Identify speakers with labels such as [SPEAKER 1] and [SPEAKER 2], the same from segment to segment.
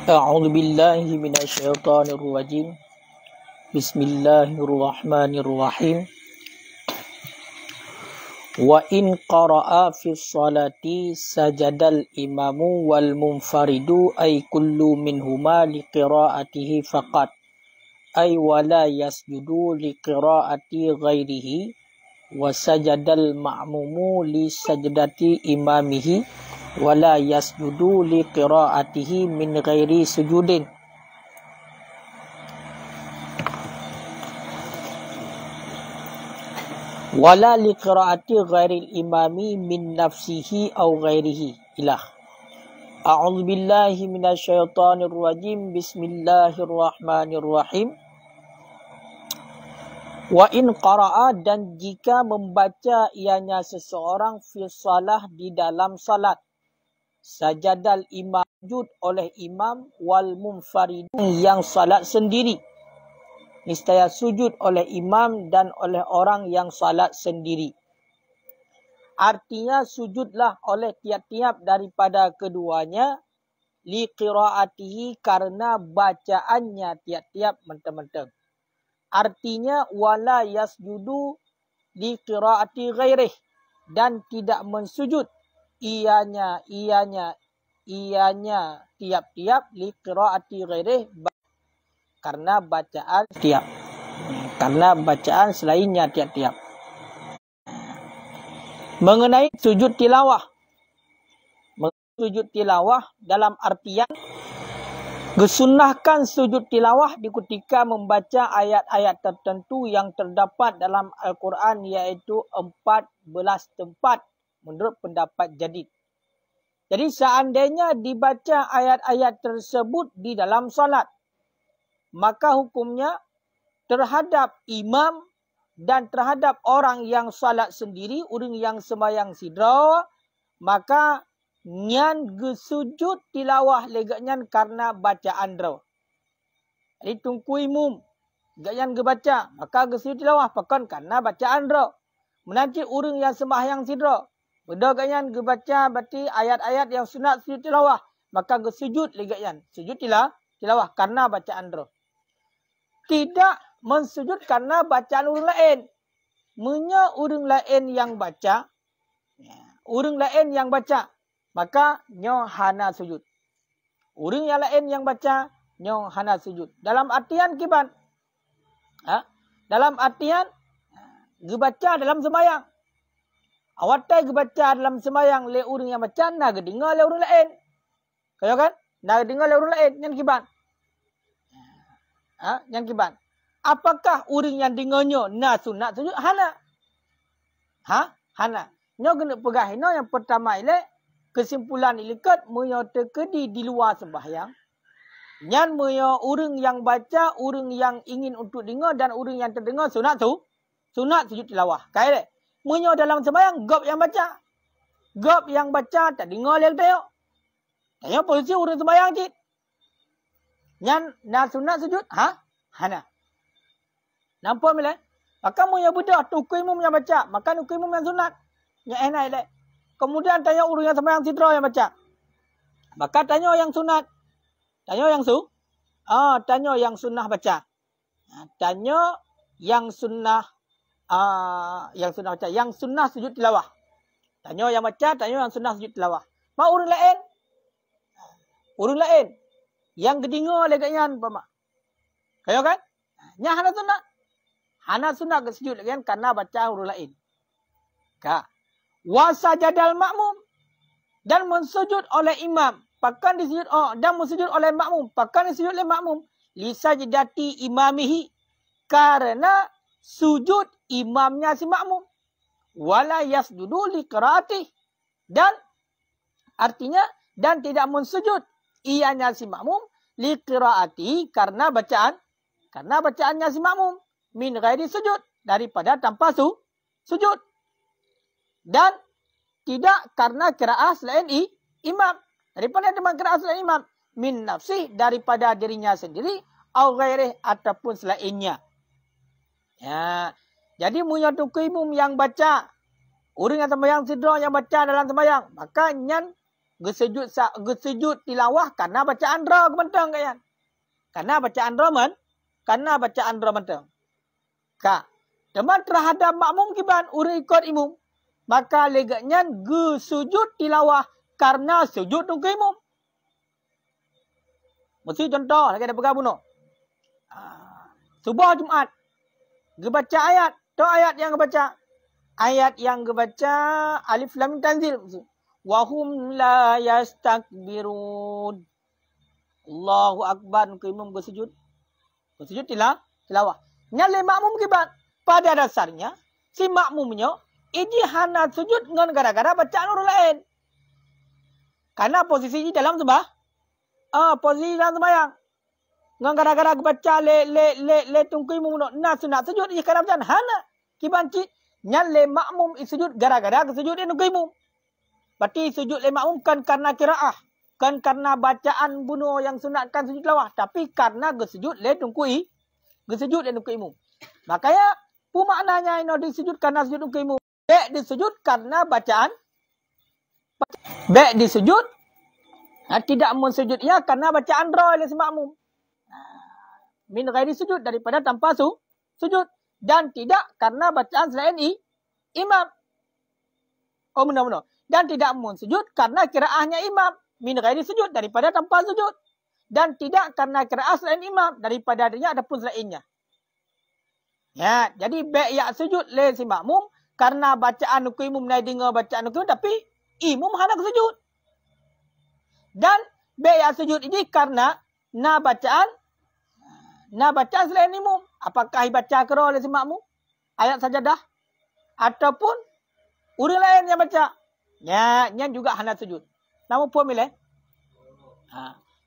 [SPEAKER 1] A'udzu billahi minasyaitonir rajim. Bismillahirrahmanirrahim. Wa in qara'a fi sholati sajadal imamu wal munfaridu ay kullu minhuma li qira'atihi faqat ay wala yasjudu li qira'ati ghairihi wa sajadal ma'mumu li sajdati imamihi wala yasjudu li qira'atihi min ghairi sujudin. Wala li qira'ati ghairil imami min nafsihi aw ghairihi. Ilah. A'udzu billahi minasyaitonir rajim. Bismillahirrahmanirrahim. Wa in qara'a, dan jika membaca ianya seseorang fi shalah di dalam salat, sajadal imam, sujud oleh imam, wal munfarid, yang salat sendiri, niscaya sujud oleh imam dan oleh orang yang salat sendiri. Artinya sujudlah oleh tiap-tiap daripada keduanya li qiraatihi, karena bacaannya tiap-tiap menteng-menteng. Artinya wala yasjudu li qiraati ghairih, dan tidak mensujud ianya tiap-tiap li qiraati ghairih, karena bacaan tiap, karena bacaan selainnya tiap-tiap. Mengenai sujud tilawah, sujud tilawah dalam artian disunnahkan sujud tilawah di ketika membaca ayat-ayat tertentu yang terdapat dalam Al-Quran, iaitu 14 tempat menurut pendapat jadid. Jadi seandainya dibaca ayat-ayat tersebut di dalam salat, maka hukumnya terhadap imam dan terhadap orang yang salat sendiri, orang yang sembahyang sidra, maka nyan gesujud tilawah legatnyan karena bacaan dra. Jadi tungku imum gaknyan gebaca, maka gesujud tilawah pakan karena bacaan dra. Menanti orang yang sembahyang sidra, benda gaknyan gebaca berarti ayat-ayat yang sunat sujud tilawah, maka gesujud legatnyan sujud tilawah karena bacaan dra. Tidak mensujud karena bacaan orang lain. Menya orang lain yang baca, maka nyo hana sujud. Orang yang lain yang baca, nyo hana sujud. Dalam artian kiban? Dalam artian gebaca dalam sembahyang. Awatai gebaca dalam sembahyang le orang yang baca, na gedengar le orang lain. Kaya kan? Na gedengar le orang lain, yang kiban? Yang kiban? Apakah orang yang dengarnya na sunat sujud? Hana. Hana. Nyo kena pegah ino yang pertama ile kesimpulan ilekat moyo terkedi di luar sembahyang. Nyan moyo orang yang baca, orang yang ingin untuk dengar dan orang yang terdengar sunat sujud tilawah. Kaile. Moyo dalam sembahyang gop yang baca. Gop yang baca tak dengar lel tayo. Tayo posisi orang sembahyang cik. Nyan na sunat sujud? Hana. Nampak mila? Maka moyo bedah tukui imam yang baca, maka tukui imam yang sunat. Yang enak ile. Kemudian tanya orang yang sembahyang sidra yang baca. Maka tanya yang sunat. Tanya yang tanya yang sunnah baca. Tanya yang sunnah baca. Yang sunnah sujud tilawah. Tanya yang baca, tanya yang sunnah sujud tilawah. Mak orang lain. Orang lain. Yang kedengar legatnya apa? Kaya kan? Nya hana sunnah. Hana sunnah ke sujud legatnya karena baca orang lain. Ka. Wasajadal makmum, dan mensujud oleh imam, pakan disujud dan mensujud oleh makmum, pakan disujud oleh makmum li sajdati imamihi, karena sujud imamnya si makmum, wala yasjudu li qiraatih, dan artinya dan tidak mensujud ianya si makmum li qiraatih, karena bacaannya si makmum, min ghairi sujud, daripada tanpa sujud. Dan tidak karena qiraah selain imam. Daripada teman qiraah selain imam. Min nafsih, daripada dirinya sendiri. Au ghairih, ataupun selainnya. Ya. Jadi punya tukui imam yang baca. Orang yang sembahyang sidra yang baca dalam sembahyang. Maka nyan gesejud tilawah karena bacaan dra kementang kayan. Karena bacaan dra mentang. Ka. Teman terhadap makmum kiban orang ikut imum. Maka legaknya gesujud tilawah karena sujud tunggu imum. Mesti contoh lagi ada pegang bunuh. Subuh Jumaat. Gebaca ayat. Tu ayat yang gebaca. Ayat yang gebaca Alif Lam Mim Tanzil. Wahum la yastakbirun. Allahu Akbar. Ke imam bersujud. Bersujud tilawah. Nyale makmum kibat. Pada dasarnya, si makmumnya, iji hana sujud dengan gara-gara bacaan orang lain. Karena posisi dalam posisi dalam sembahyang. Dengan gara-gara baca le tungkui mumuno. Nah sunat sujud iji karena bacaan hana. Kibanci, nyale makmum sujud gara-gara sujud dia tungkui mum. Berarti sujud le makmum kan karena kiraah. Kan karena bacaan bunuh yang sunatkan sujud tilawah. Tapi karena gesujud le tungkui. Gesujud le tungkui mum. Makanya, maknanya ini disujud karena sujud tungkui mum. Bek disujud karena bacaan. Bek disujud. Tidak mensujud ia karena bacaan dra oleh si makmum. Min ghairi sujud daripada tanpa sujud. Dan tidak karena bacaan selain imam. Oh benar-benar. Dan tidak mensujud karena kiraahnya imam. Min ghairi sujud daripada tanpa sujud. Dan tidak karena kiraah selain imam. Daripada adanya adapun selainnya. Ya, jadi bek ya sujud le si makmum. Karena bacaan nuku imum naik dengar bacaan nuku. Tapi imum hendak sujud. Dan bek ya sujud ini karena na bacaan selain imum. Apakah baca kera oleh si makmum? Ayat sajadah. Ataupun orang lain yang baca. Ya, yang juga hendak sujud. Namun puan milih.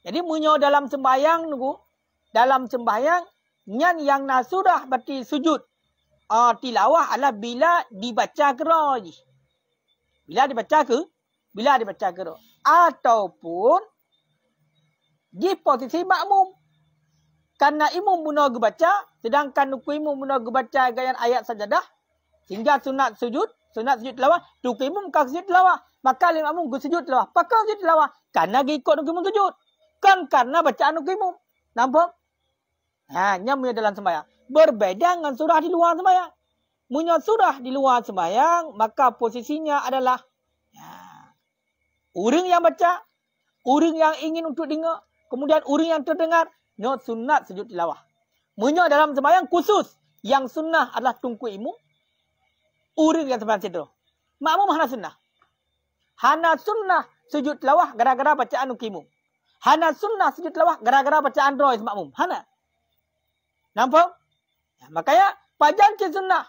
[SPEAKER 1] Jadi munyo dalam sembahyang nunggu. Dalam sembahyang. Nyan yang nasudah berarti sujud. Tilawah adalah bila dibaca kera. Bila dibaca kera. Ataupun di posisi makmum. Karena imum guna gebaca. Sedangkan nuku imum guna gebaca gayan ayat sajadah. Sehingga sunat sujud tilawah. Nuku imum kau sujud tilawah. Maka lima makmum sujud tilawah. Pakau sujud tilawah. Karena ikut nuku imum sujud. Kan karena bacaan nuku imum. Nampak? Nyamnya dalam sembahyang. Berbeda dengan surah di luar sembahyang. Munya surah di luar sembahyang. Maka posisinya adalah. Orang yang baca. Orang yang ingin untuk dengar. Kemudian orang yang terdengar. No sunat sujud tilawah. Munya dalam sembahyang khusus. Yang sunnah adalah tungku imum. Orang yang sembahyang sidra. Makmum hana sunnah. Hana sunnah sujud tilawah gara-gara bacaan tungku imum. Hana sunnah sujud tilawah gara-gara bacaan drois makmum. Hana. Nampak? Makanya pajan ke sunnah.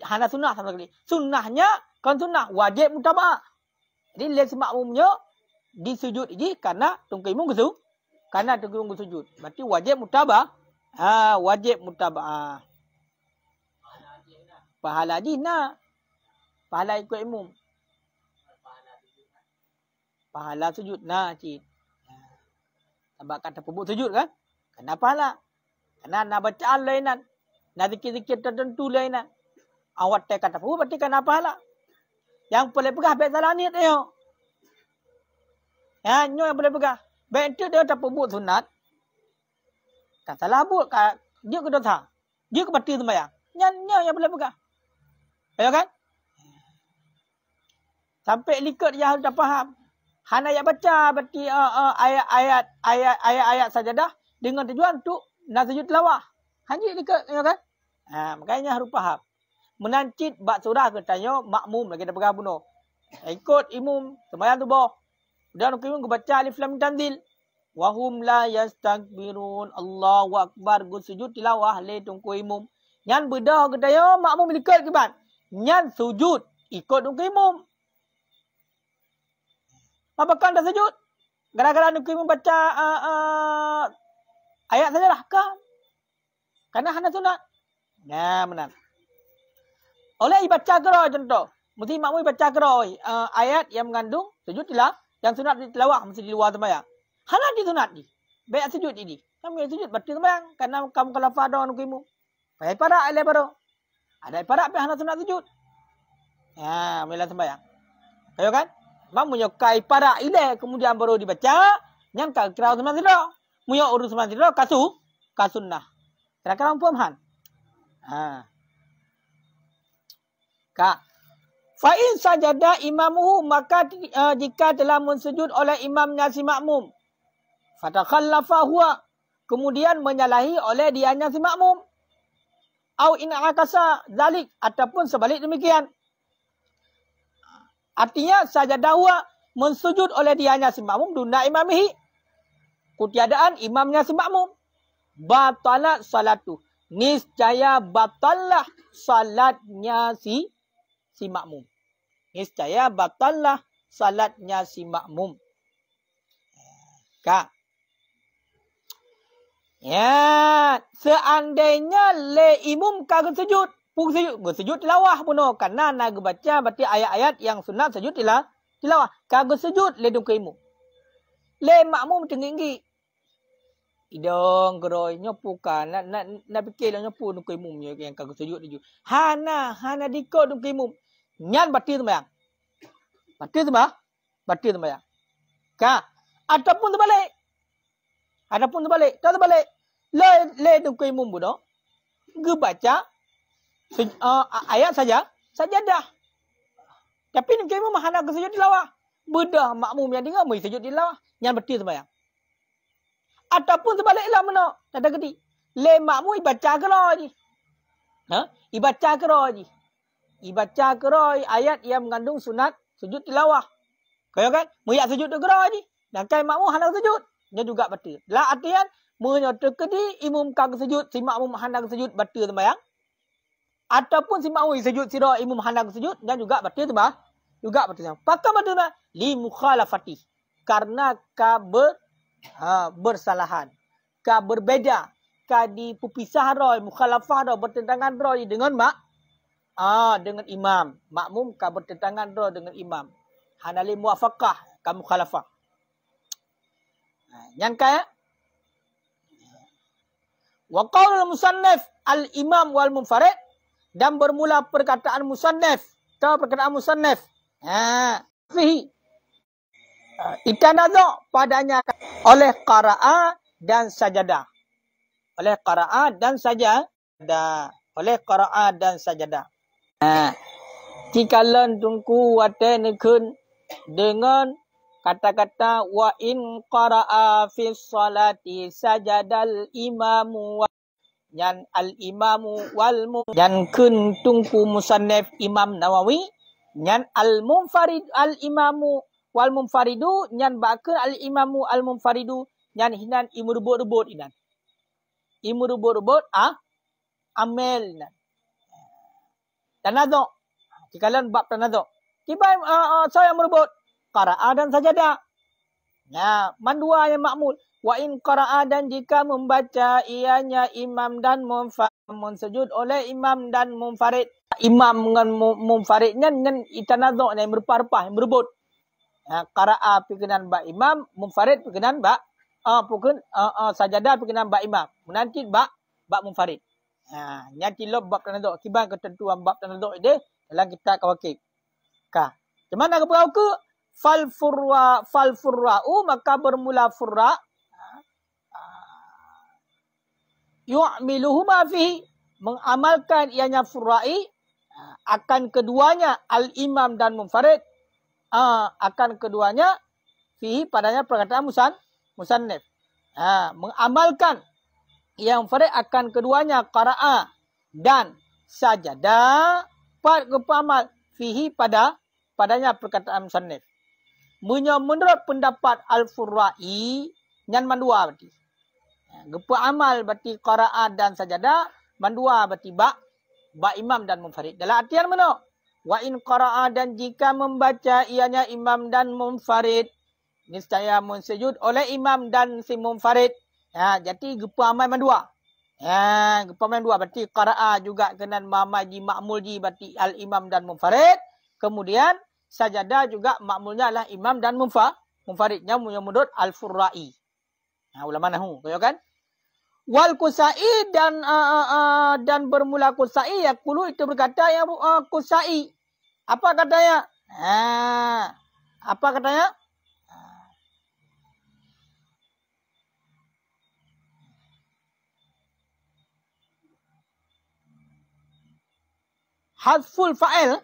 [SPEAKER 1] Hana sunnah sama sekali. Sunnahnya kan sunnah wajib mutaba'ah. Jadi lihat si makmumnya disujud ini karena tungku imum gesujud. Karena tungku imum sujud. Berarti wajib mutaba'ah. Wajib mutaba'ah. Pahala dina. Pahala ikut imum. Pahala sujud. Nah, cik. Sebab kata pebuk sujud kan? Kena pahala. Karena nak bacaan lainan. Nak zikir-zikir tertentu lainan. Awak tak kata pebuk berarti kena pahala. Yang boleh pegah baik salah niat dia. Ya, nyo yang boleh pegah. Baik itu dia tak pebuk sunat. Tak salah buat. Dia ke dosa. Dia ke batil sembahyang. Nyo yang boleh pegah. Ya kan? Sampai likat yang tak faham. Hana ayat baca berarti ayat-ayat sajadah dengan tujuan untuk nak sujud tilawah. Hanya likat, ya kan? Makanya harus faham. Menancit bak surah katanya makmum lagi dah pegang bunuh. Ikut imum sembahyang tu boh. Dan imum baca Alif Lam Mim Tanzil. Wahum la yastakbirun. Allahu Akbar. Gus sujud tilawah le tungku imum. Nyan bedah katanya makmum likat kiban. Nyan sujud ikut tungku imum. Apakah anda sujud? Gara-gara tungku imum baca ayat saja lah kan? Karena hana sunat. Ya benar. Oleh baca kera contoh. Mesti makmum baca kera ayat yang mengandung sujud tilawah. Yang sunat tilawah mesti di luar sembahyang. Hana di sunat ni. Baik sujud ini. Kamu sujud batil sembahyang. Karena kamu kalau fadha nukimu. Baik para alai para. Ada para apa hana sunat sujud. Mula sembahyang. Kayo kan? Mak menyokai para ile kemudian baru dibaca. Yang kira sembahyang tidak. Munyo urus sembahyang tidak. Kasunnah. Kira-kira paham han? Kak. Fa'in sajada imamuhu, maka jika telah mensujud oleh imamnya si makmum. Fatakhallafa huwa, kemudian menyalahi oleh dianya si makmum. Au in akasa zalik, ataupun sebalik demikian. Artinya sajada huwa, mensujud oleh dianya si makmum duna imamihi. Kutiadaan imamnya si makmum. Batalat salatu, niscaya batallah salatnya si makmum. Niscaya batallah salatnya si makmum. Kak. Ya, seandainya le imam kagak sujud, pun sujud, bersujud tilawah pun karena nak baca berarti ayat-ayat yang sunat sujud tilawah. Kagak sujud le dong ke imam. Le makmum tinggi. Idong geroi nyopu kan nak fikir lah nyopu dong ke imam yang kagak sujud dia. Hana dikot dong ke imam. Nyan batil sembahyang. Batil sembahyang. Kak, ataupun terbalik. Tak terbalik. Le dong ke imam budo. Ge baca ayat saja dah. Tapi dong ke imam hana ke sujud tilawah. Bedah makmum yang dengar mesti sujud tilawah. Nyan batil sembahyang. Ataupun terbaliklah mana? Tak ada gedi. Le makmum baca kero je. Ibaca kero je. Ibaca kero ayat yang mengandung sunat sujud tilawah. Kaya kan? Muyak sujud tu kero je. Dan kai makmum hendak sujud, dia juga batil. Lah artian menyata kedi imam kagak sujud, si makmum hendak sujud batil sembahyang. Ataupun si makmum sujud sira imam hendak sujud dan juga batil sembahyang. Juga batil. Pakam batil li mukhalafati. Karena bersalahan. Ka berbeda. Ka dipisah roy, mukhalafah roy, bertentangan roy dengan dengan imam. Makmum ka bertentangan roy dengan imam. Hanali muwafaqah ka mukhalafah. Yang kaya wa qaulul musannif al-imam wal munfarid, dan bermula perkataan musannif atau perkataan musannif. Fihi itanadha padanya oleh qara'a dan sajadah. Oleh qara'a dan sajadah. Jika len tungku wate nekun dengan kata-kata wa in qara'a fi sholati sajadal imamu yan al imamu wal yan kun tungku musannif Imam Nawawi yan al munfarid al imamu wal munfaridu nyan bakal al imamu al munfaridu nyan hinan imurubut-rubut inan. Imurubut-rubut amel inan. Tanadhu. Jikalan bab tanadhu. Kibai saya merubut qara'a dan sajadah. Ya, mandua yang makmul. Wa in qara'a, dan jika membaca ianya imam dan munfarid, sujud oleh imam dan munfarid. Imam dengan munfaridnya dengan itanadhu yang berparpah, yang berebut. Qara'a perkenan ba imam, munfarid perkenan ba sajadah perkenan ba imam. Menanti ba munfarid. Nyati lob bab tanadhu, kiban ketentuan bab tanadhu ini dalam kitab Kawakib. Macam mana ke perau ke? Fal furra'u, maka bermula furra' yu'miluhuma fihi, mengamalkan ianya furra'i akan keduanya al-imam dan munfarid, akan keduanya fihi padanya perkataan musannif. Mengamalkan yang munfarid akan keduanya qara'a dan sajadah kepamal fihi padanya perkataan musannif. Menurut pendapat al-furra'i nyan mandua berarti. Gepa amal berarti qara'a dan sajadah, mandua berarti ba imam dan munfarid. Dalam artian mana? Wa in qara'a, dan jika membaca ianya imam dan munfarid, niscaya mensujud oleh imam dan si munfarid. Jadi gepa amal mandua. Gepa amal mandua berarti qara'a juga kena mamaji makmul ji berarti al-imam dan munfarid. Kemudian sajadah juga makmulnya adalah imam dan munfaridnya menurut al-furra'i. Ulama nahwu, tahu kan? Wal Kusai, dan bermula Kusai yaqulu, itu berkata yang Kusai Apa katanya? Apa katanya? Hazful fa'il,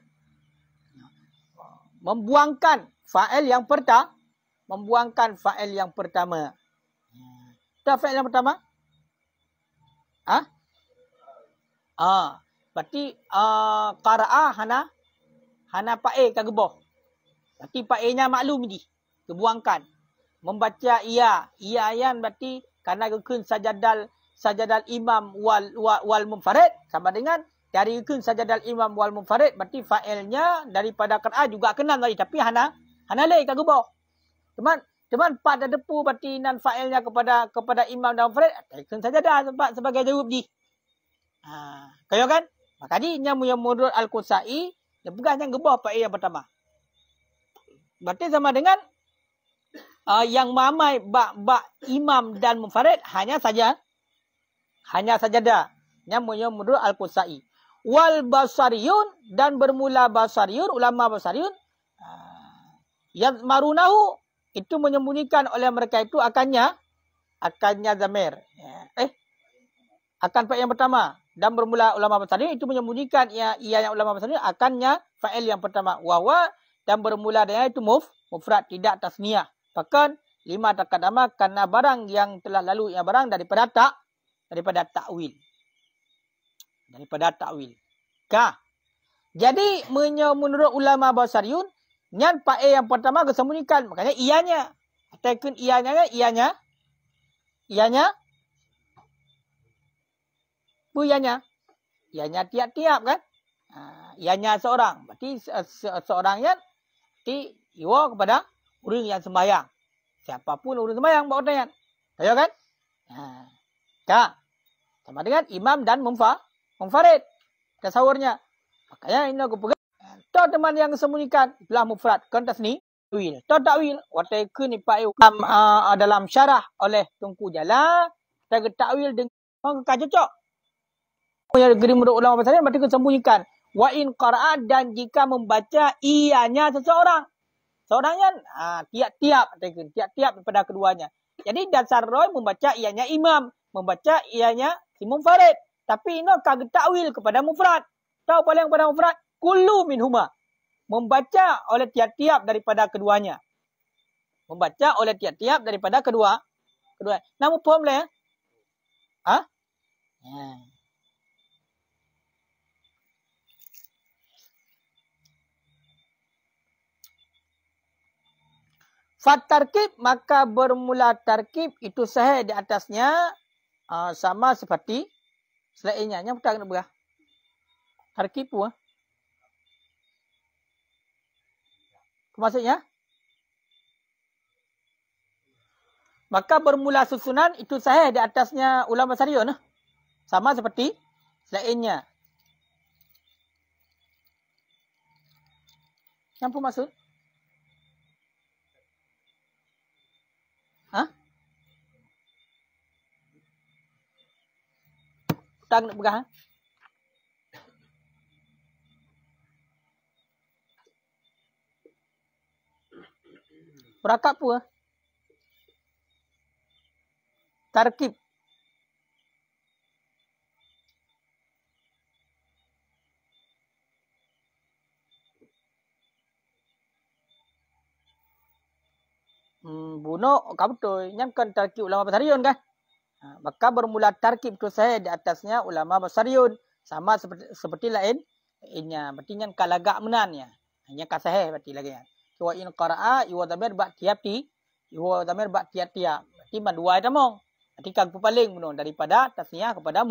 [SPEAKER 1] membuangkan fa'il yang pertama. Membuangkan fa'il yang pertama. Apa fa'il yang pertama? Berarti qara'a hana pa'e ka geboh. Berarti pa'e-nya maklum ni. Kebuangkan. Membaca iya yan berarti karena gekun sajadal imam wal munfarid sama dengan dari gekun sajadal imam wal munfarid berarti fa'ilnya daripada qira'a juga kenal tadi tapi hana le ka geboh. Teman pada depu berarti nan fa'ilnya kepada imam dan munfarid gekun sajadah sebagai jawab di. Kaya kan? Maka ni yang menurut Al-Qusai dia pegang yang geboh fa'il yang pertama. Berarti sama dengan yang mamai bak imam dan munfarid hanya sajadah. Yang menurut Al-Qusai. Wal basariyun dan bermula basariyun, ulama basariyun yang marunahu itu menyembunyikan oleh mereka itu akannya zamir. Akan fa'il yang pertama dan bermula ulama basariyun itu menyembunyikan ia yang ulama basariyun akannya fa'il yang pertama. Wahwa dan bermula dengan itu mufrad tidak tasniyah. Bahkan lima takadama karena barang yang telah lalu yang barang daripada takwil. Daripada takwil. Jadi menurut ulama basariyun nyan fa'il yang pertama disembunyikan. Makanya ianya. Ataupun ianya. Ianya tiap-tiap kan? Ianya seorang. Berarti seorangnya iwa kepada orang yang sembahyang. Siapapun orang sembahyang buat ordayan. Tahu kan? Sama dengan imam dan munfarid. Tasawurnya. Makanya ini aku pegang. Tahu teman yang sembunyikan itulah mufrad. Kan tasni. Takwil. Wataikun ni pa'il dalam syarah oleh Tunku Jala. Takwil dengan cocok. Yang menurut ulama basariyun berarti kesembunyikan. Wa in qara'a dan jika membaca ianya seseorang. Seorangnya tiap-tiap daripada keduanya. Jadi dasar roy membaca ianya imam, membaca ianya si munfarid. Tapi ini kagak takwil kepada mufrad. Tahu paling kepada mufrad? Kullu minhuma. Membaca oleh tiap-tiap daripada keduanya. Membaca oleh tiap-tiap daripada kedua. Namun faham lah ya? Fat tarkib maka bermula tarkib itu sahih di atasnya sama seperti selainnya. Yang kita kena berah. Tarkib pun. Maksudnya? Maka bermula susunan itu sahih di atasnya ulama basariyun. Sama seperti selainnya. Yang pun maksud? Tak nak pegang. Berakap pun. Tarkib. Bunuh, kau betul. Yang kan tarkib ulama basariyun kan? Maka bermula tarkib itu saya di atasnya ulama basariyun. Sama seperti lainnya. Berarti yang kalagak menannya. Hanya kasahih berarti lagi. Wa in qara'a iwa dhamir ba tiap-ti. Iwa dhamir ba tiap-tiap. Berarti dua itu mong. Berarti kagak paling bunuh daripada tasniyah kepada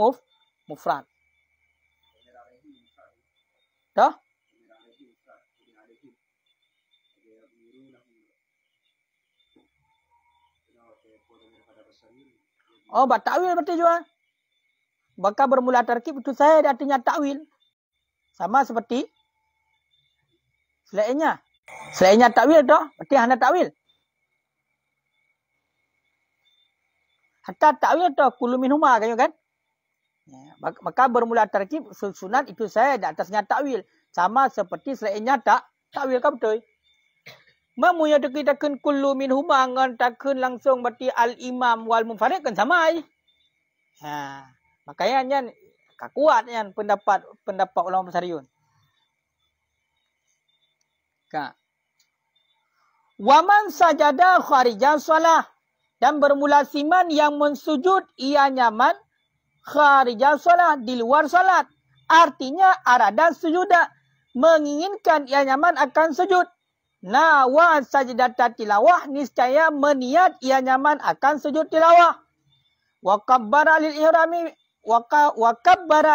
[SPEAKER 1] mufrad. Dah? Oh, buat takwil berarti juga. Maka bermula tarkib itu saya artinya takwil. Sama seperti selainnya. Selainnya takwil tu, berarti hanya takwil. Hatta takwil tu kullu minhuma kan? Maka bermula tarkib susunan itu saya di atasnya takwil. Sama seperti selainnya tak will ka betul. Mamuya takun kullu minhuma ngan takun langsung berarti al-imam wal munfarid kan sama ai. Makanya nyan kakuat nyan pendapat ulama Basariyun. Waman sajada kharijan salah dan bermula siman yang mensujud ia nyaman kharijan salah di luar salat. Artinya arada sujuda menginginkan ia nyaman akan sujud. Nawa sajdatat tilawah niscaya meniat ia nyaman akan sujud tilawah. Wa kabbara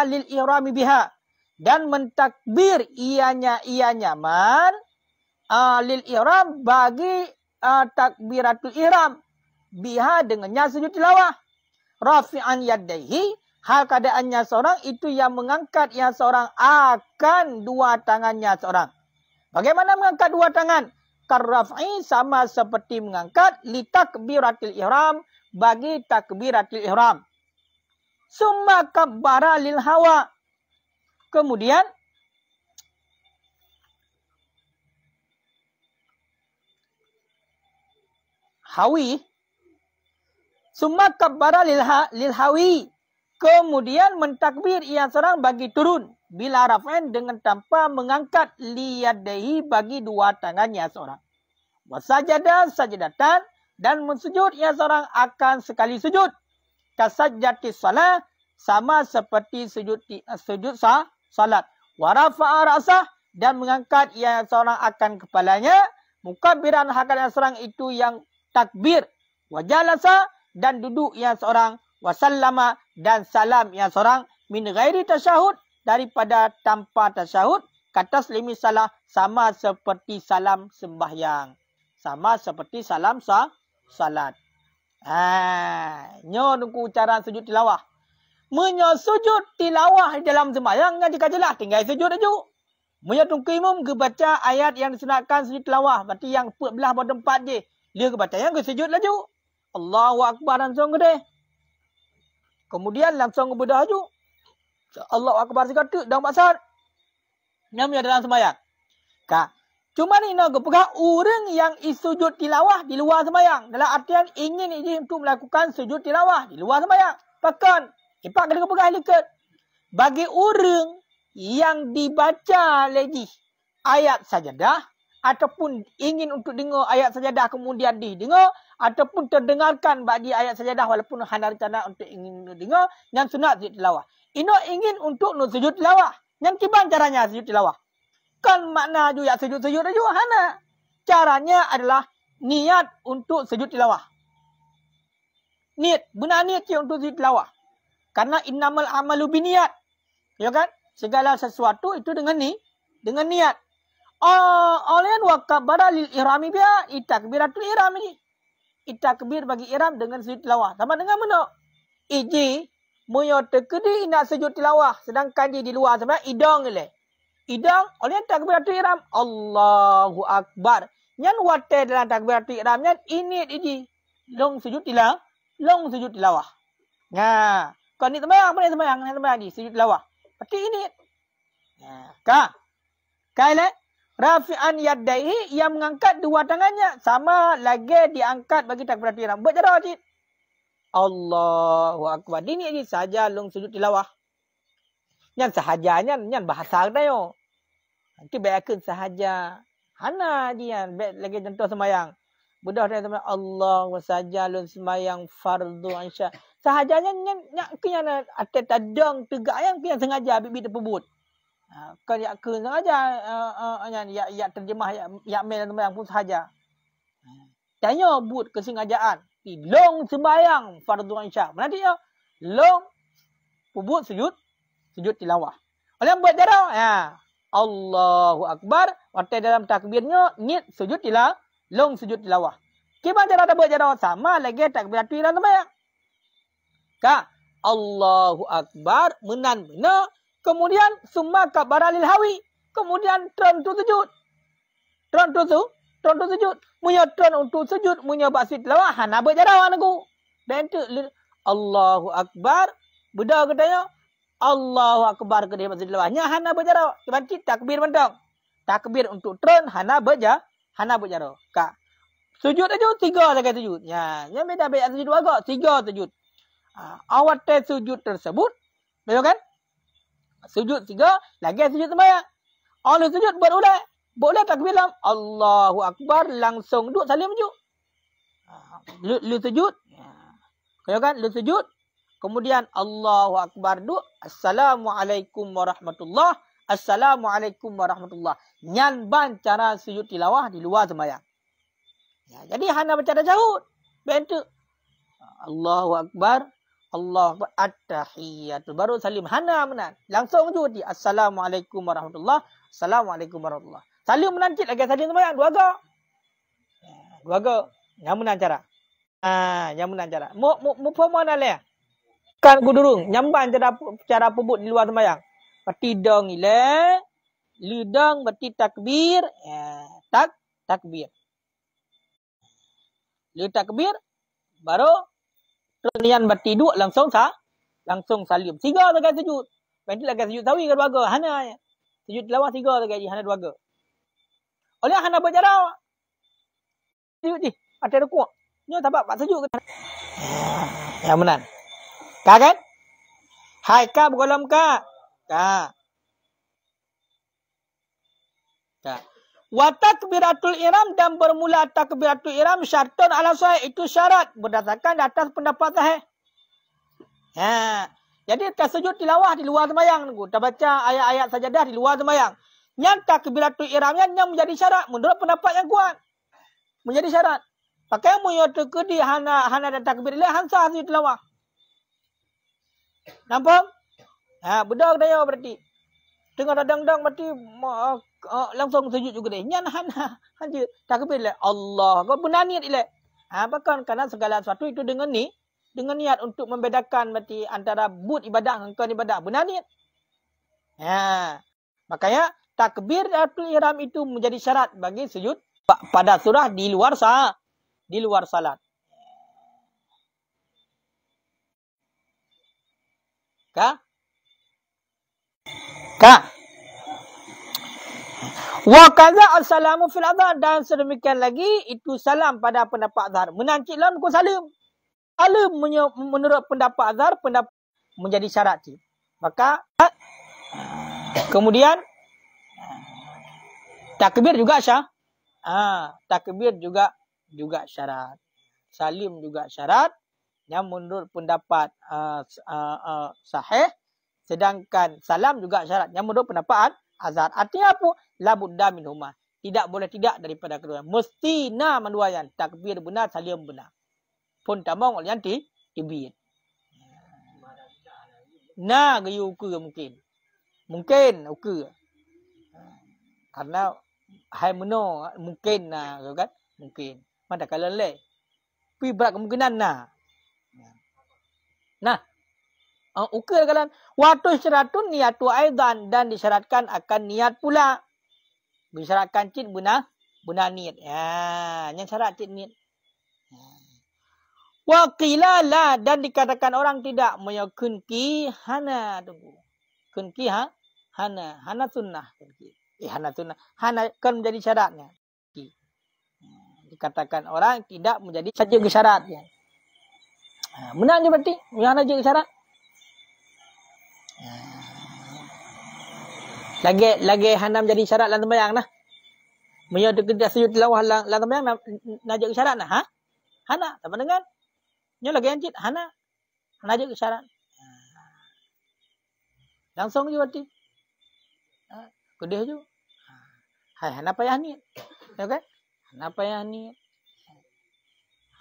[SPEAKER 1] lil ihrami biha dan mentakbir ia nyaman lil ihram bagi takbiratul ihram biha dengannya sujud tilawah. Rafi'an yadaihi hal keadaannya seorang itu yang mengangkat yang seorang akan dua tangannya seorang. Bagaimana mengangkat dua tangan? Karraf'i sama seperti mengangkat li takbiratil ihram bagi takbiratil ihram. Summa kabbara lil hawa. Kemudian hawi. Summa kabbara lil hawi. Kemudian mentakbir ia seorang bagi turun. Bila raf'an dengan tanpa mengangkat liyadaihi bagi dua tangannya seorang. Wasajada sajadatan dan mensujud ia seorang akan sekali sujud. Kasajjati salat sama seperti sujud salat. Warafa'a ra'sah dan mengangkat ia seorang akan kepalanya. Mukabbiran hakan seorang itu yang takbir. Wajalasa dan duduk ia seorang. Wasallama dan salam ia seorang. Min ghairi tasyahud daripada tanpa tasyahud, kata selimi salah sama seperti salam sembahyang. Sama seperti salam salat. Nyo nunggu cara sujud tilawah. Menyo sujud tilawah dalam sembahyang yang dikajelah tinggal sujud aja. Menyo tunggu imam ke baca ayat yang disunatkan sujud tilawah. Berarti yang belah pada tempat je. Dia ke baca yang ke sujud laju. Allahu Akbar langsung gede. Kemudian langsung ke bedah aja. Allah Akbar sekali dalam pasal. Namanya dalam sembahyang. Cuma ni nak pegang orang yang sujud tilawah di luar sembahyang. Dalam artian ingin untuk melakukan sujud tilawah di luar sembahyang. Bahkan cepat kena pegang dekat. Bagi orang yang dibaca lagi ayat sajadah ataupun ingin untuk dengar ayat sajadah kemudian didengar ataupun terdengarkan bagi ayat sajadah walaupun hendak rencana untuk ingin dengar yang sunat sujud tilawah. Ino ingin untuk sujud tilawah. Yang gimana caranya sujud tilawah? Kan makna juga sujud-sujud juga. Hana. Caranya adalah niat untuk sujud tilawah. Niat. Benar niat untuk sujud tilawah. Karena innamal amalu biniat. Ya kan? Segala sesuatu itu dengan niat. Oleh wa kabbara lil ihrami biha itakbiratul ihram ini. Itakbir bagi ihram dengan sujud tilawah. Sama dengan mana? Moyo terkedi nak sujud tilawah sedangkan dia di luar sebenarnya idang le. Idang oleh takbiratul ihram Allahu Akbar. Nyan wate dalam takbiratul ihram nyan ini long sujud tilawah. Nah, kau ni sembahyang di sujud tilawah. Berarti ini. Kaile rafi'an yadaihi yang mengangkat dua tangannya sama lagi diangkat bagi takbiratul ihram. Buat cara wajib. Allahu Akbar. Ini saja long sujud tilawah. Yang sahajanya, yang bahasa kita yo. Nanti bayarkan sahaja. Hana dia lagi contoh sembahyang. Budak dia sembahyang Allah saja long sembahyang fardu insya. Sahajanya yang kena ada tadang tegak yang sengaja bibi terpebut. Kan ya ke sengaja ya terjemah ya mail sembahyang pun sahaja. Tanya but kesengajaan. Long sembahyang fardu insya. Mana dia? Long pubut sujud tilawah. Oleh buat cara Allahu Akbar. Waktu dalam takbirnya niat sujud tilawah. Long sujud tilawah. Gimana cara buat cara? Sama lagi takbiratul ihram sembahyang. Allahu Akbar menan benar. Kemudian summa kabbara lil hawi. Kemudian turun tu sujud. Turun tu sujud. Munya turun untuk sujud. Munya baksi tilawah. Nak buat cara aku. Dan itu Allahu Akbar. Beda katanya. Allahu Akbar ke sujud tilawah. Nya hana berjarak. Baca takbir mentang. Takbir untuk turun hana berjarak. Kak. Sujud aja 3 lagi sujud. Ya, nya beda sujud agak 3 sujud. Awat sujud tersebut, betul kan? Sujud 3, lagi sujud sembahyang. Lu sujud boleh takbir dalam Allahu Akbar langsung duduk salim je. Lu sujud. Betul kan? Lu sujud. Kemudian Allahu Akbar duduk. Assalamualaikum warahmatullahi. Assalamualaikum warahmatullahi. Nyan ban cara sujud tilawah di luar sembahyang. Ya, jadi hana baca tajahud. Bentuk. Allahu Akbar. Allahu Akbar. At-tahiyyatu. Baru salim. Hana menan. Langsung je di Assalamualaikum warahmatullahi. Assalamualaikum warahmatullahi. Salim menancit lagi salim sembahyang. 2 agak. 2 agak. Yang menan cara. Yang menan cara. Mu pemana le? Kan gudurung. Nyamban cara pebut di luar sembahyang. Berarti dong ile. Lidang berarti takbir. Takbir. Lu takbir. Baru. Nian berarti duduk langsung salim. 3 lagi sujud. Berarti lagi sujud tawi ke 2 agak. Hana ya. Sujud tilawah 3 lagi. Hana 2 agak. Oleh hana berjarak. Sujud ni. Ada rukuk. Ni tak apa sujud ke. Yang benar. Kak kan? Hai kak bergolam kak. Kak. Wa takbiratul ihram dan bermula takbiratul ihram syartun ala sahih. Itu syarat berdasarkan atas pendapat sahih. Jadi sujud tilawah di luar sembahyang. Kita baca ayat-ayat sajadah di luar sembahyang. Yang takbiratul ihramnya yang menjadi syarat menurut pendapat yang kuat. Menjadi syarat. Pakai muyo tekedi hana ada takbir le hansa sujud tilawah. Nampak? Bedak dia berarti. Tengah dadang-dang berarti langsung sujud juga deh. Nyan hana takbir le Allah. Kau benar niat ile. Bahkan karena segala sesuatu itu dengan niat untuk membedakan berarti antara but ibadah dengan ibadah. Benar niat. Makanya takbiratul ihram itu menjadi syarat bagi sujud pada surah di luar salat. Kak? Wa kaza assalamu fil adhan. Dan sedemikian lagi itu salam pada pendapat azhar. Menancik lawan ku salim. Salim menurut pendapat azhar menjadi syarat. Maka kemudian takbir juga takbir juga syarat. Salim juga syarat. Yang menurut pendapat sahih. Sedangkan salam juga syarat. Yang menurut pendapat azhar. Artinya apa? La budda minhuma. Tidak boleh tidak daripada kedua. Mesti na menduayan. Takbir benar, salim benar. Pun tamang oleh nanti tibit. Na gayu ukur mungkin. Mungkin ukur. Karena hai meno mungkin kan? Mungkin. Mana kalau le. Pi berat kemungkinan ukur kalian. Waktu syaratun niyatu aidan. Dan disyaratkan akan niat pula. Disyaratkan cid benar niat. Yang syarat cid niat. Waqilala. Dan dikatakan orang tidak. Kunki hana. Kunki hana. Hana sunnah. Hana sunnah. Hana kan menjadi syaratnya. Dikatakan orang tidak menjadi saja syaratnya. Benar je berarti. Yang ada je syarat. Lagi hana menjadi syarat dalam sembahyang nah. Menyo dekat sujud tilawah dalam sembahyang nak jadi syarat nah. Hana sama dengan nyo lagi ancit hana jadi syarat. Langsung je berarti. Kedih je. Hai hana payah niat. Okey? Hana payah niat.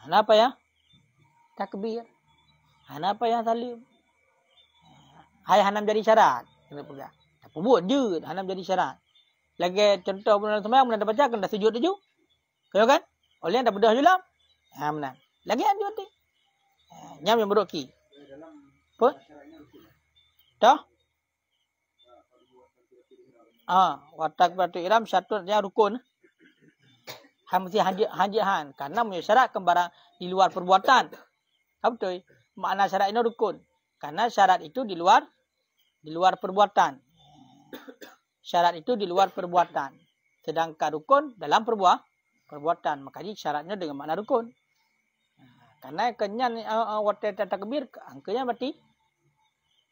[SPEAKER 1] Hana payah takbir. Hana payah salim. Hai hana jadi syarat. Kena pegang. Apa buat je hana jadi syarat. Lagi contoh dalam sembahyang mana dah baca kan dah sujud tu. Kau kan? Oleh dah bedah julam. Menang. Lagi ada tu. Nyam yang beroki. Apa? Dah? Watak batu iram syaratnya rukun. Mesti hajihan. Karena syarat barang di luar perbuatan. Apa betul? Makna syarat ini rukun. Karena syarat itu di luar di luar perbuatan. Syarat itu di luar perbuatan. Sedangkan rukun dalam perbuatan. Makanya syaratnya dengan makna rukun. Karena kenyan waktu takbir, angkanya berarti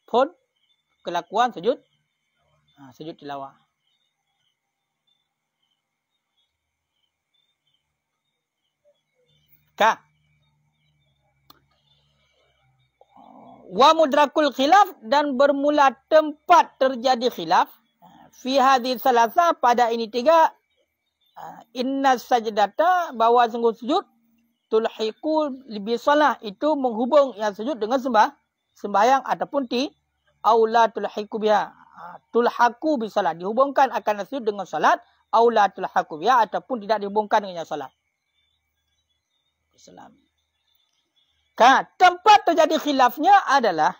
[SPEAKER 1] pun kelakuan sujud tilawah. Ka. Wa mudrakul khilaf, dan bermula tempat terjadi khilaf. Fi hadhihi salasa, pada ini tiga. Inna sajdata, bahawa sungguh sujud. Tulhiqu bi salah, itu menghubung yang sujud dengan sembahyang ataupun aula tulhiqu biha. Tulhaqu bi salat, dihubungkan akan sujud dengan salat. Aula tulhaqu biha, ataupun tidak dihubungkan dengan salat. Islam. Tempat terjadi khilafnya adalah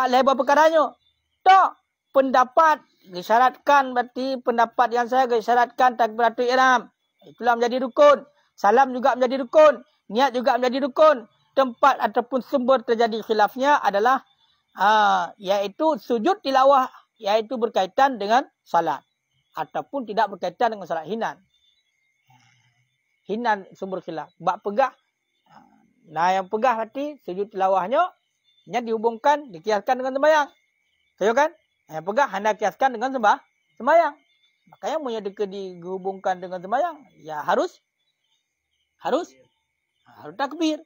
[SPEAKER 1] lebar perkaranya. Tak pendapat disyaratkan, berarti pendapat yang saya disyaratkan takbiratul ihram. Itulah menjadi rukun. Salam juga menjadi rukun. Niat juga menjadi rukun. Tempat ataupun sumber terjadi khilafnya adalah iaitu sujud tilawah, iaitu berkaitan dengan salat ataupun tidak berkaitan dengan salat. Hinan sumber khilaf. Bak pegah. Nah, yang pegah berarti sujud tilawahnya yang dihubungkan, dikiaskan dengan sembahyang. Tahu kan? Yang pegah hendak kiaskan dengan sembahyang. Makanya punya dihubungkan dengan sembahyang, ya harus takbir.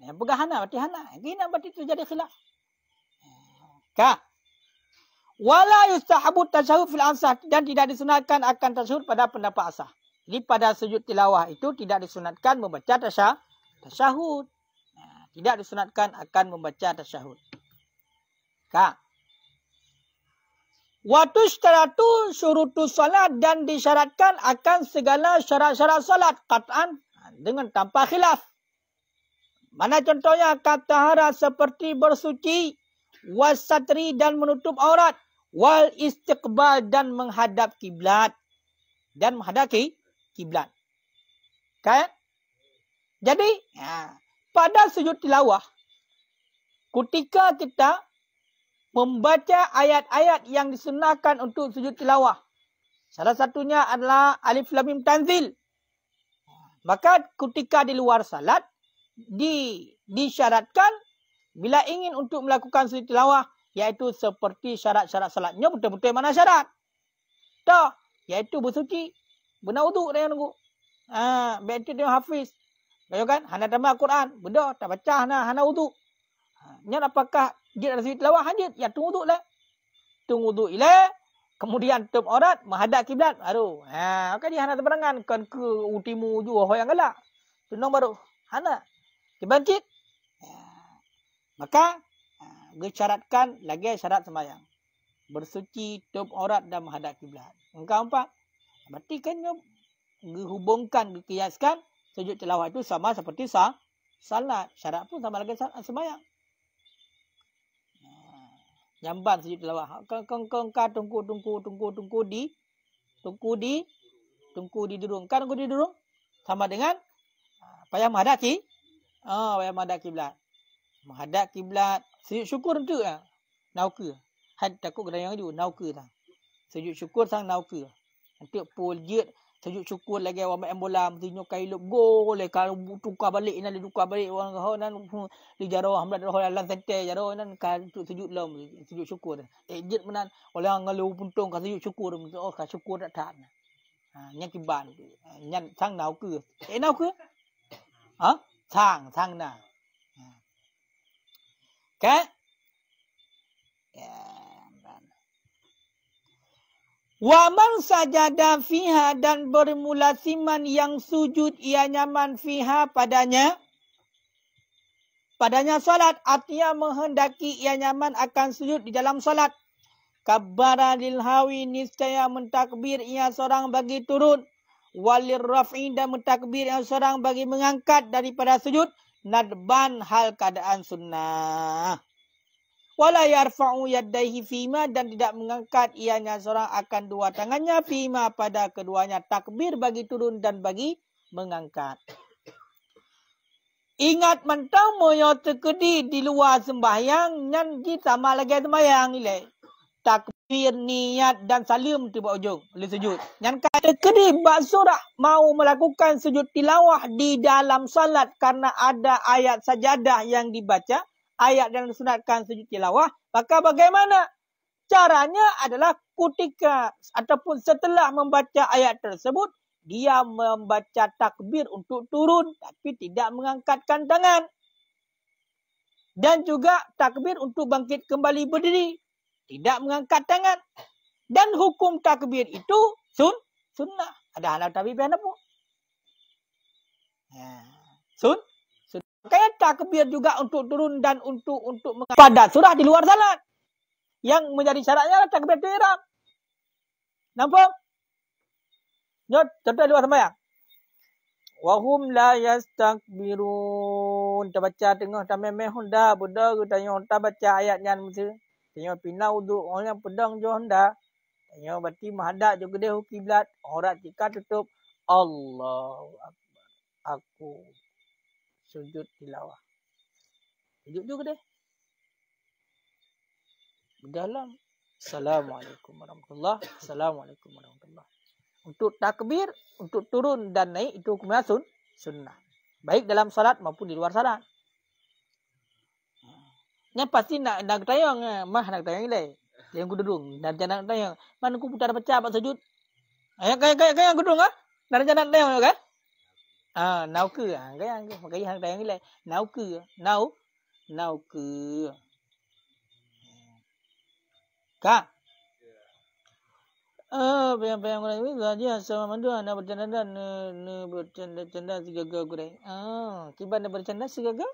[SPEAKER 1] Yang pegah hana berarti hana. Gini berarti terjadi khilaf. Wala yustahabu tasyahud fil ansah, dan tidak disunatkan akan tasyahud pada pendapat asah. Jadi pada sujud tilawah itu tidak disunatkan membaca tasyahud. Tidak disunatkan akan membaca tasyahud. Wa tusytaratu syurutus salat, dan disyaratkan akan segala syarat-syarat salat qat'an dengan tanpa khilaf. Mana contohnya? Katahara, seperti bersuci, wasatri, dan menutup aurat, wal istiqbal, dan menghadap kiblat. Jadi pada sujud tilawah, ketika kita membaca ayat-ayat yang disunahkan untuk sujud tilawah, salah satunya adalah Alif Lam Mim Tanzil. Maka ketika di luar salat disyaratkan bila ingin untuk melakukan sujud tilawah, iaitu seperti syarat-syarat salatnya betul-betul mana syarat? Tak, iaitu bersuci, benar wuduk dengan nunggu. Berarti dia hafiz. Tahu kan? Hana tambah Al-Quran, benda tak baca hana wuduk. Nyat apakah dia ada sujud tilawah hajat? Ya tunggu wuduk lah. Tunggu wuduk ilah. Kemudian tutup aurat, menghadap kiblat baru. Maka dia hana terberangan kan ke utimu jua yang galak. Tunang baru. Hana. Dibangkit. Maka disyaratkan lagi syarat sembahyang. Bersuci, tutup aurat dan menghadap kiblat. Engkau empat. Berarti kan dihubungkan, dikiaskan sujud tilawah itu sama seperti salat. Syarat pun sama lagi sembahyang. Jamban sujud tilawah. Kengkang tunggu di durung. Kan tunggu di durung sama dengan payah menghadap kiblat. Menghadap kiblat. Sujud syukur tu nauke. Had takut kedayang tu nauke tang. Sujud syukur sang nauke. Nanti pul jet sujud syukur lagi awak main bola mestinya kailuk gol kalau tukar balik nan tukar balik orang kau nan di jaro hamdat roh dalam sente jaro nan kan sujud lam sujud syukur jet menan orang ngalu puntung ka sujud syukur ka syukur tak nya kiban nya sang nau ke nau ke sang na ka Wa man sajada fiha, dan bermula siman yang sujud ia nyaman fiha padanya salat, artinya menghendaki ia nyaman akan sujud di dalam salat. Kabbara lil hawi, niscaya mentakbir ia seorang bagi turun, walir raf'i, dan mentakbir ia seorang bagi mengangkat daripada sujud, nadban hal keadaan sunnah. Wala yarfa'u yaddaihi fima, dan tidak mengangkat ianya seorang akan dua tangannya fima pada keduanya takbir bagi turun dan bagi mengangkat. Ingat mentang moyo terkedi di luar sembahyang nyan ji sama lagi sembahyang ni le. Takbir, niat dan salim tu buat ujung boleh sujud. Nyan kata kedi bak surah mau melakukan sujud tilawah di dalam salat karena ada ayat sajadah yang dibaca, ayat yang disunatkan sujud tilawah, maka bagaimana? Caranya adalah ketika ataupun setelah membaca ayat tersebut, dia membaca takbir untuk turun tapi tidak mengangkatkan tangan. Dan juga takbir untuk bangkit kembali berdiri, tidak mengangkat tangan. Dan hukum takbir itu sunnah. Ada anak tapi biar apa? Sunnah. Kayak takbir juga untuk turun dan untuk pada surah di luar salat. Yang menjadi syaratnya adalah takbir ihram. Nampak? Contoh luar sembahyang. Wahum la yastakbirun. Terbaca tengah tamai honda budak tanya honda baca ayatnya mesti. Tanya pina uduk orang pedang jo honda. Tanya berarti menghadap juga dia kiblat. Orang jika tutup Allahu Akbar. Aku sujud tilawah. Sujud juga deh. Dalam Assalamualaikum warahmatullahi wabarakatuh. Assalamualaikum warahmatullahi wabarakatuh. Untuk takbir, untuk turun dan naik itu hukumnya sunnah. Baik dalam salat maupun di luar salat. Yang pasti nak tayang mah nak tayang ni. Yang gudung dan jangan tayang. Mana ku putar pecah buat sujud. Kayak gudung ah. Dan jangan tayang kan? Nau ke kayak hang tayang ni. Nau ke. Kak. Bayang ini saja sama mandu anda bercanda dan bercanda segagal gure. Kiban anda bercanda segagal?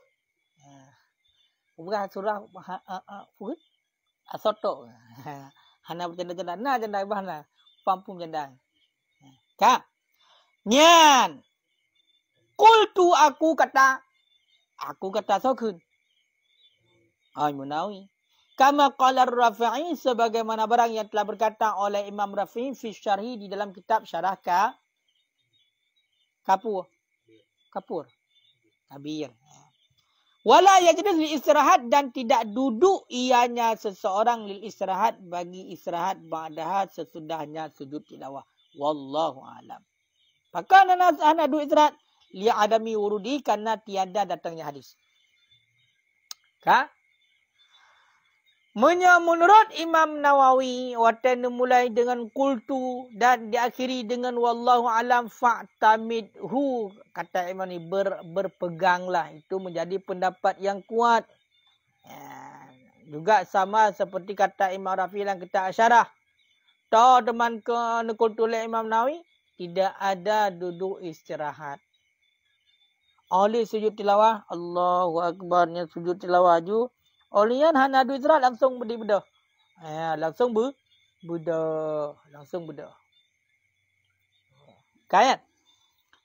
[SPEAKER 1] Bukan surah pun asoto. Hana bercanda na janda bahana pampung janda. Kak. Nyan. Qultu aku kata sokun. Munawi. Kama qala Rafi'i sebagaimana barang yang telah berkata oleh Imam Rafi'i fi syarhi di dalam kitab syarah Kabir. Wala yajlis li istirahat dan tidak duduk ianya seseorang lil istirahat bagi istirahat ba'daha sesudahnya sujud tilawah. Wallahu alam. Maka ana duduk istirahat li adami wurudi karena tiada datangnya hadis. Menurut Imam Nawawi, watan mulai dengan kultu dan diakhiri dengan wallahu alam fa'tamidhu. Kata Imam ni berpeganglah. Itu menjadi pendapat yang kuat. Juga sama seperti kata Imam Rafi dalam kitab Asyarah. Tahu teman ke kultu oleh Imam Nawawi, tidak ada duduk istirahat. Oleh sujud tilawah, Allahu Akbarnya sujud tilawah ju. Olian hana du istirahat langsung berdiri bedah. Langsung bedah. Kayat.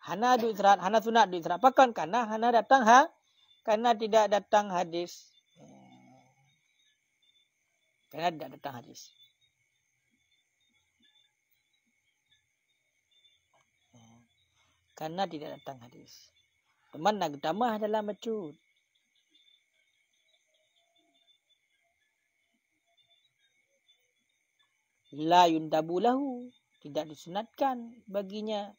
[SPEAKER 1] Hana du istirahat, hana sunat du istirahat. Pakan karena hana datang karena tidak datang hadis. Karena tidak datang hadis. Karena tidak datang hadis. Teman nak tamah adalah mecut. La yundabu lahu, tidak disunatkan baginya.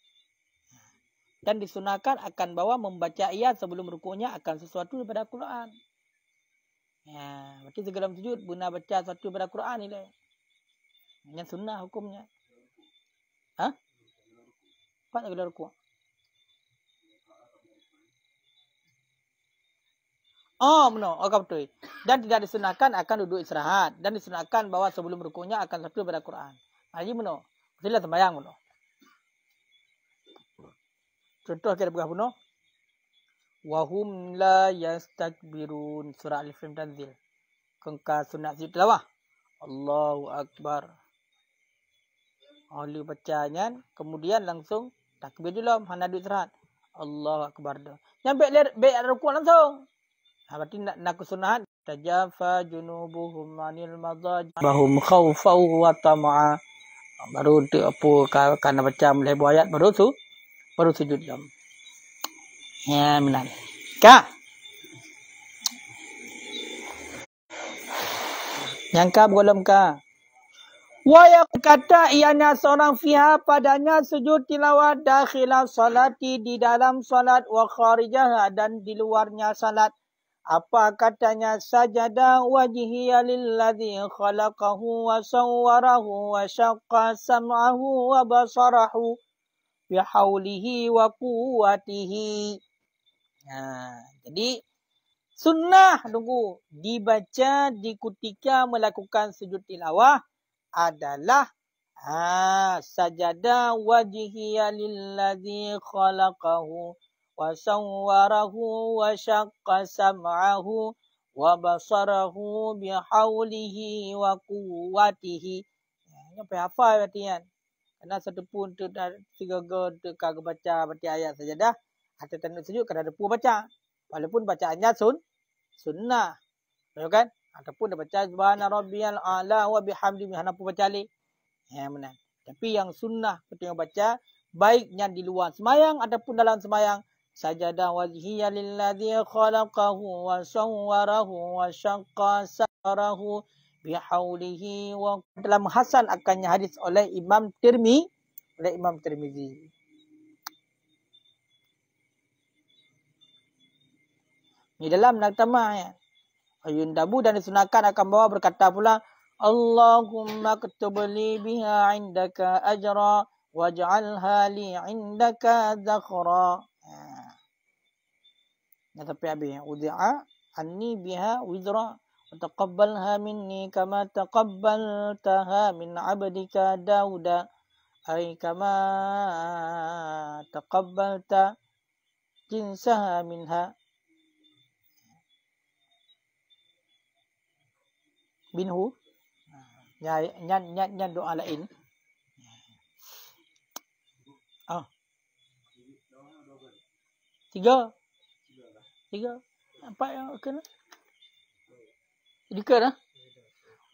[SPEAKER 1] Dan disunatkan akan bawa membaca ayat sebelum rukuknya akan sesuatu daripada Quran. Berarti segala sujud guna baca sesuatu daripada Quran ni lah. Yang sunnah hukumnya. Apa segala rukuk? Benar. Betul. Dan tidak disunahkan akan duduk istirahat. Dan disunahkan bahawa sebelum rukuknya akan satu daripada Quran. Ini benar. Betul sembahyang benar. Contoh kita buka benar. Wahum la yastakbirun. Surah Al-Fim Tanzil. Kengka sunat sujud tilawah. Allahu Akbar. Oleh bacanya. Kemudian langsung takbir dulu. Hana duduk istirahat. Allahu Akbar. Yang baik rukuk langsung. Berarti nak kesunahan tajafa junubuhum anil madaj bahum khaufau wa tama'a. Baru tu apa kana baca mulai ayat baru sujud jam. Benar. Kah? Nyangka belum kah? Wa yang kata ianya seorang fiha padanya sujud tilawat dakhilan salati di dalam salat wa kharijaha dan di luarnya salat. Apa katanya? Sajada wajhiya lilladzi khalaqahu wa sawwarahu wa syaqqa sam'ahu wa basarahu bihaulihi wa quwwatihi. Jadi sunnah tunggu dibaca di ketika melakukan sujud tilawah adalah sajada wajhiya lilladzi khalaqahu wa sawwarahu wa syaqqa sam'ahu wa basarahu bihaulihi wa quwwatihi. Ini apa hafal berarti kan? Karena satu pun tu tiga tu kagak baca berarti ayat sajadah atau tanda sujud kada ada pun baca. Walaupun bacaannya sunnah. Betul kan? Ataupun dia baca subhana rabbiyal a'la wa bihamdihi hana pun baca ali. Benar. Tapi yang sunnah ketika baca baiknya di luar semayang ataupun dalam semayang sajada wajhiya lilladzi khalaqahu wa sawwarahu wa syaqqa sarahu bihaulihi wa dalam hasan akannya hadis oleh Imam Tirmizi. Di dalam naktamah ya. Ayun dabu dan disunahkan akan bawa berkata pula Allahumma ktubli biha indaka ajra waj'alha li indaka zakhra. Ya tapi habis udi'a anni biha wizra wa taqabbalha minni kama taqabbaltaha min 'abdika Dauda ay kama taqabbalta jinsaha minha binhu. Nyan doa lain. Tiga. Apa yang kena? Dikena?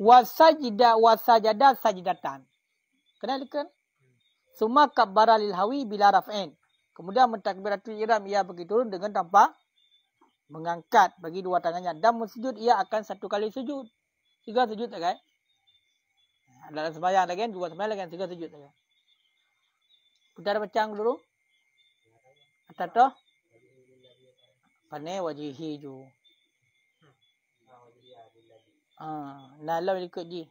[SPEAKER 1] Wasajada sajidatan. Kena dikena? Summa kabbara lil hawi bila raf'in. Kemudian mentakbiratul ihram ia pergi turun dengan tanpa mengangkat bagi dua tangannya. Dan sujud ia akan satu kali sujud. Tiga sujud tak kan? Dalam sembahyang lagi, dua sembahyang lagi, tiga sujud tak kan? Putar bacang dulu. Atas tu. Pane wajihi ju. Nalau ikut ji.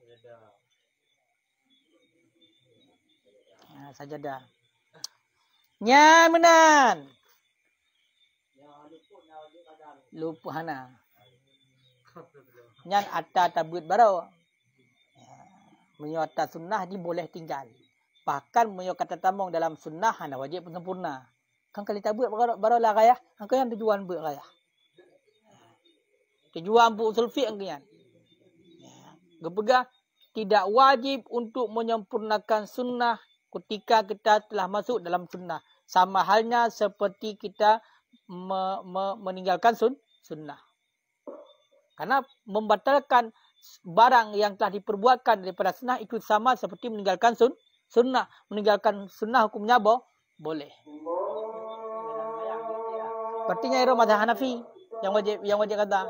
[SPEAKER 1] Sajadah. Nya menan. Lupa hana. Nyan atas tabut baru. Menyo atas sunnah di boleh tinggal. Bahkan menyo kata tamong dalam sunnah hana wajib sempurna. Kan kali tabut baru lah raya. Angka yang tujuan buat raya. Tujuan buat usul fiqh angkian. Gepegah tidak wajib untuk menyempurnakan sunnah ketika kita telah masuk dalam sunnah. Sama halnya seperti kita meninggalkan sunnah. Karena membatalkan barang yang telah diperbuatkan daripada sunnah itu sama seperti meninggalkan sunnah. Meninggalkan sunnah hukumnya boleh. Berarti nyai mazhab Hanafi yang wajib kata.